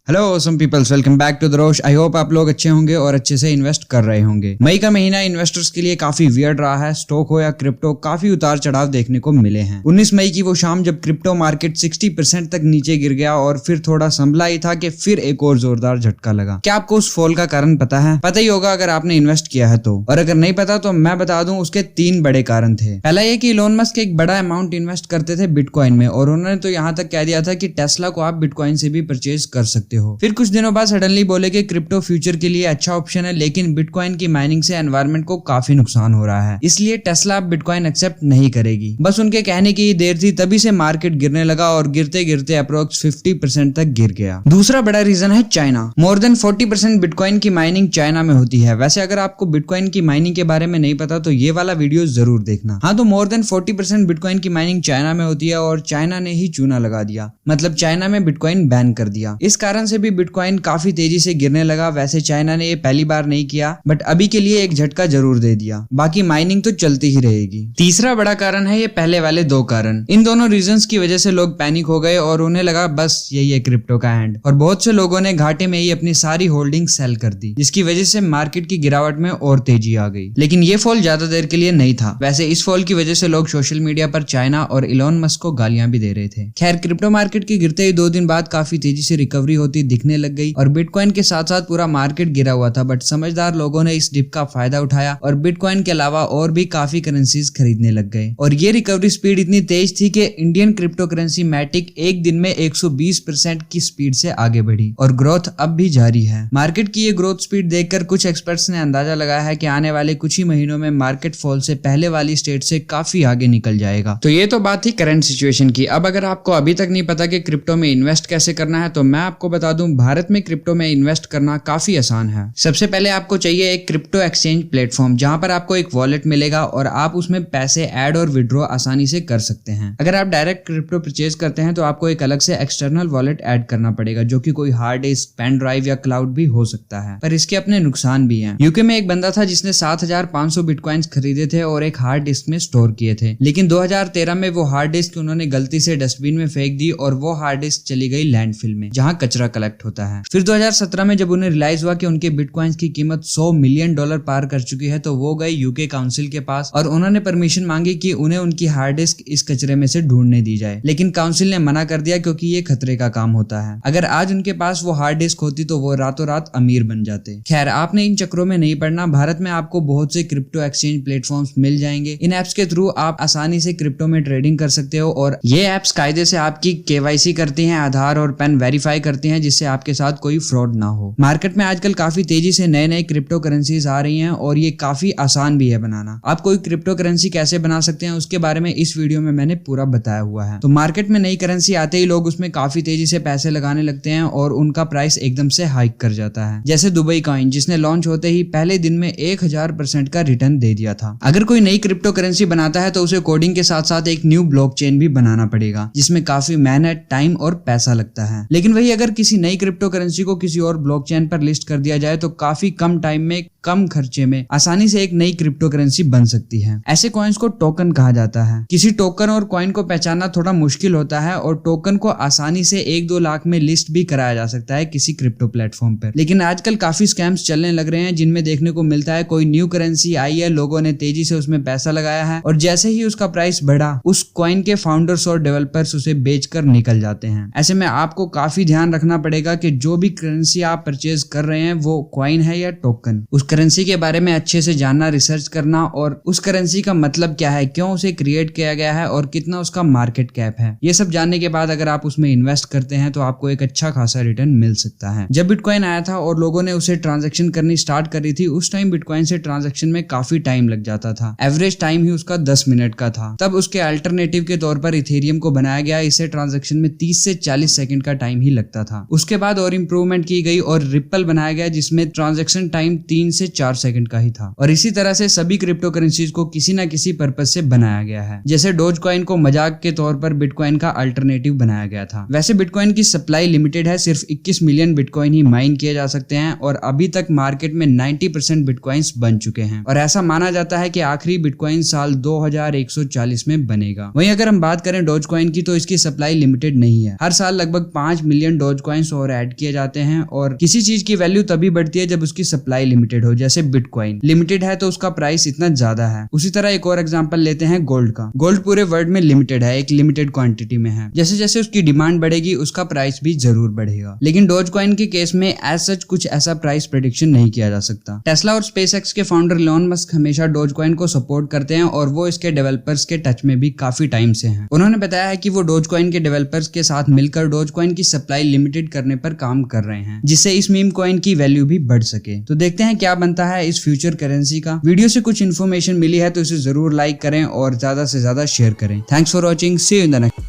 Hello awesome peoples, welcome back to the Rosh. I hope आप लोग अच्छे होंगे और अच्छे से इन्वेस्ट कर रहे होंगे। मई का महीना इन्वेस्टर्स के लिए काफी वियर्ड रहा है। स्टॉक हो या क्रिप्टो, काफी उतार चढ़ाव देखने को मिले हैं। 19 मई की वो शाम जब क्रिप्टो मार्केट 60% तक नीचे गिर गया और फिर थोड़ा संभला ही था कि फिर एक और जोरदार झटका लगा। क्या आपको उस फॉल का कारण पता है? पता ही होगा अगर आपने इन्वेस्ट किया है तो, और अगर नहीं पता तो मैं बता दूं उसके 3 बड़े कारण थे। पहला ये कि इलोन मस्क एक बड़ा अमाउंट इन्वेस्ट करते थे बिटकॉइन में, और उन्होंने तो यहाँ तक कह दिया था कि टेस्ला को आप बिटकॉइन से भी परचेज कर सकते हो। फिर कुछ दिनों सडनली बोले कि क्रिप्टो फ्यूचर के लिए अच्छा ऑप्शन है, लेकिन बिटकॉइन की माइनिंग से एनवायरनमेंट को काफी नुकसान हो रहा है, इसलिए टेस्ला अब बिटकॉइन एक्सेप्ट नहीं करेगी। बस उनके कहने की देर थी, तभी से मार्केट गिरने लगा और गिरते गिरते अप्रोक्स 50% तक गिर गया। दूसरा बड़ा रीजन है चाइना। मोर देन 40% बिटकॉइन की माइनिंग चाइना में होती है। वैसे अगर आपको बिटकॉइन की माइनिंग के बारे में नहीं पता तो ये वाला वीडियो जरूर देखना। हाँ, तो मोर देन 40% बिटकॉइन की माइनिंग चाइना में होती है और चाइना ने ही चूना लगा दिया, मतलब चाइना में बिटकॉइन बैन कर दिया। इस कारण से भी बिटकॉइन काफी तेजी से गिरने लगा। वैसे चाइना ने ये पहली बार नहीं किया, बट अभी के लिए एक झटका जरूर दे दिया। बाकी माइनिंग तो चलती ही रहेगी। तीसरा बड़ा कारण है ये पहले वाले 2 कारण। इन दोनों रीजंस की वजह से लोग पैनिक हो गए और उन्हें लगा बस यही है क्रिप्टो का एंड, और बहुत से लोगों ने घाटे में ही अपनी सारी होल्डिंग सेल कर दी, जिसकी वजह से मार्केट की गिरावट में और तेजी आ गई। लेकिन ये फॉल ज्यादा देर के लिए नहीं था। वैसे इस फॉल की वजह से लोग सोशल मीडिया पर चाइना और इलोन मस्क को गालियां भी दे रहे थे। खैर, क्रिप्टो मार्केट के गिरते ही 2 दिन बाद काफी तेजी से रिकवरी होती दिखने लग गई और बिटकॉइन के साथ साथ पूरा मार्केट गिरा हुआ था, बट समझदार लोगों ने इस डिप का फायदा उठाया और बिटकॉइन के अलावा और भी काफी करेंसीज खरीदने लग गए। और ये रिकवरी स्पीड इतनी तेज थी कि इंडियन क्रिप्टो करेंसी मैटिक एक दिन में 120% की स्पीड से आगे बढ़ी और ग्रोथ अब भी जारी है। मार्केट की ये ग्रोथ स्पीड देखकर कुछ एक्सपर्ट्स ने अंदाजा लगाया है कि आने वाले कुछ ही महीनों में मार्केट फॉल से पहले वाली स्टेट से काफी आगे निकल जाएगा। तो ये तो बात थी करंट सिचुएशन की। अब अगर आपको अभी तक नहीं पता कि क्रिप्टो में इन्वेस्ट कैसे करना है तो मैं आपको बता दूं, भारत में क्रिप्टो में इन्वेस्ट करना काफी आसान है। सबसे पहले आपको चाहिए एक क्रिप्टो एक्सचेंज प्लेटफॉर्म, जहां पर आपको एक वॉलेट मिलेगा और आप उसमें पैसे ऐड और विड्रॉ आसानी से कर सकते हैं। अगर आप डायरेक्ट क्रिप्टो परचेज करते हैं तो आपको एक अलग से एक्सटर्नल वॉलेट ऐड करना पड़ेगा, जो कि कोई हार्ड डिस्क, पेन ड्राइव या क्लाउड भी हो सकता है, पर इसके अपने नुकसान भी हैं। यूके में एक बंदा था जिसने 7500 बिटकॉइंस खरीदे थे और एक हार्ड डिस्क में स्टोर किए थे, लेकिन 2013 में वो हार्ड डिस्क उन्होंने गलती से डस्टबिन में फेंक दी और वो हार्ड डिस्क चली गई लैंडफिल में, जहां कचरा कलेक्ट होता है। फिर 2017 में जब उन्हें रियलाइज हुआ कि उनके बिटकॉइंस की कीमत $100 मिलियन पार कर चुकी है, तो वो गए यूके काउंसिल के पास और उन्होंने परमिशन मांगी कि उन्हें उनकी हार्ड डिस्क इस कचरे में से ढूंढने दी जाए, लेकिन काउंसिल ने मना कर दिया क्योंकि ये खतरे का काम होता है। अगर आज उनके पास वो हार्ड डिस्क होती तो वो रातों रात अमीर बन जाते। खैर, आपने इन चक्रों में नहीं पड़ना। भारत में आपको बहुत से क्रिप्टो एक्सचेंज प्लेटफॉर्म्स मिल जाएंगे। इन एप्स के थ्रू आप आसानी से क्रिप्टो में ट्रेडिंग कर सकते हो और ये एप्स कायदे से आपकी केवाईसी करती हैं, आधार और पैन वेरीफाई करती हैं, जिससे आपके साथ कोई फ्रॉड ना हो। मार्केट में आजकल काफी तेजी से नए नए क्रिप्टो करेंसीज आ रही हैं और ये काफी आसान भी है बनाना। आप कोई क्रिप्टो करेंसी कैसे बना सकते हैं उसके बारे में इस वीडियो में मैंने पूरा बताया हुआ है। तो मार्केट में नई करेंसी आते ही लोग उसमें काफी तेजी से पैसे लगाने लगते हैं और उनका प्राइस एकदम से हाइक कर जाता है। जैसे दुबई कॉइन, जिसने लॉन्च होते ही पहले दिन में 1000% का रिटर्न दे दिया था। अगर कोई नई क्रिप्टो करेंसी बनाता है तो उसे कोडिंग के साथ साथ एक न्यू ब्लॉकचेन भी बनाना पड़ेगा, जिसमें काफी मेहनत, टाइम और पैसा लगता है। लेकिन वही अगर किसी नई क्रिप्टो करेंसी को किसी और ब्लॉकचेन पर लिस्ट कर दिया जाए तो काफी कम टाइम में, कम खर्चे में आसानी से एक नई क्रिप्टो करेंसी बन सकती है। ऐसे कॉइन्स को टोकन कहा जाता है। किसी टोकन और कॉइन को पहचानना थोड़ा मुश्किल होता है और टोकन को आसानी से 1-2 लाख में लिस्ट भी कराया जा सकता है किसी क्रिप्टो प्लेटफॉर्म पर। लेकिन आजकल काफी स्कैम्स चलने लग रहे हैं, जिनमें देखने को मिलता है कोई न्यू करेंसी आई है, लोगों ने तेजी से उसमें पैसा लगाया है और जैसे ही उसका प्राइस बढ़ा, उस कॉइन के फाउंडर्स और डेवलपर्स उसे बेचकर निकल जाते हैं। ऐसे में आपको काफी ध्यान रखना पड़ेगा कि जो भी करेंसी आप परचेज कर रहे हैं वो कॉइन है या टोकन। उस करेंसी के बारे में अच्छे से जानना, रिसर्च करना और उस करेंसी का मतलब क्या है, क्यों उसे क्रिएट किया गया है और कितना उसका मार्केट कैप है, ये सब जानने के बाद अगर आप उसमें इन्वेस्ट करते हैं तो आपको एक अच्छा खासा रिटर्न मिल सकता है। जब बिटकॉइन आया था और लोगों ने उसे ट्रांजैक्शन करनी स्टार्ट करी थी, उस टाइम बिटकॉइन से ट्रांजैक्शन में काफी टाइम लग जाता था। एवरेज टाइम ही उसका 10 मिनट का था। तब उसके अल्टरनेटिव के तौर पर इथेरियम को बनाया गया। इसे ट्रांजैक्शन में 30 से 40 सेकंड का टाइम ही लगता था। उसके बाद और इंप्रूवमेंट की गई और रिपल बनाया गया, जिसमें ट्रांजैक्शन टाइम 3 से 4 सेकंड का ही था। और इसी तरह से सभी क्रिप्टो करेंसीज को किसी न किसी पर्पज से बनाया गया है। जैसे डोज कॉइन को मजाक के तौर पर बिटकॉइन का अल्टरनेटिव बनाया गया था। वैसे बिटकॉइन की सप्लाई लिमिटेड है, सिर्फ 21 मिलियन बिटकॉइन ही माइन किए जा सकते हैं और अभी तक मार्केट में 90% बिटकॉइंस बन चुके हैं और ऐसा माना जाता है कि आखिरी बिटकॉइन साल 2140 में बनेगा। वहीं अगर हम बात करें डोज कॉइन की तो इसकी सप्लाई लिमिटेड नहीं है। हर साल लगभग 5 मिलियन डोज कॉइन कॉइन्स और ऐड किए जाते हैं। और किसी चीज की वैल्यू तभी बढ़ती है जब उसकी सप्लाई लिमिटेड हो, जैसे बिटकॉइन लिमिटेड है तो उसका प्राइस इतना ज्यादा है। उसी तरह एक और एग्जांपल लेते हैं गोल्ड का। गोल्ड पूरे वर्ल्ड में लिमिटेड है, एक लिमिटेड क्वांटिटी में है। जैसे जैसे उसकी डिमांड बढ़ेगी उसका प्राइस भी जरूर बढ़ेगा। लेकिन डोजकॉइन के केस में एज सच कुछ ऐसा प्राइस प्रेडिक्शन नहीं किया जा सकता। टेस्ला और स्पेसएक्स के फाउंडर इलॉन मस्क हमेशा डोजकॉइन को सपोर्ट करते हैं और वो इसके डेवलपर्स के टच में भी काफी टाइम से हैं। उन्होंने बताया है कि वो डोजकॉइन के डेवलपर्स के साथ मिलकर डोजकॉइन की सप्लाई लिमिटेड करने पर काम कर रहे हैं, जिससे इस मीम कॉइन की वैल्यू भी बढ़ सके। तो देखते हैं क्या बनता है इस फ्यूचर करेंसी का। वीडियो से कुछ इन्फॉर्मेशन मिली है तो इसे जरूर लाइक करें और ज्यादा से ज्यादा शेयर करें। Thanks for watching, see you in the next.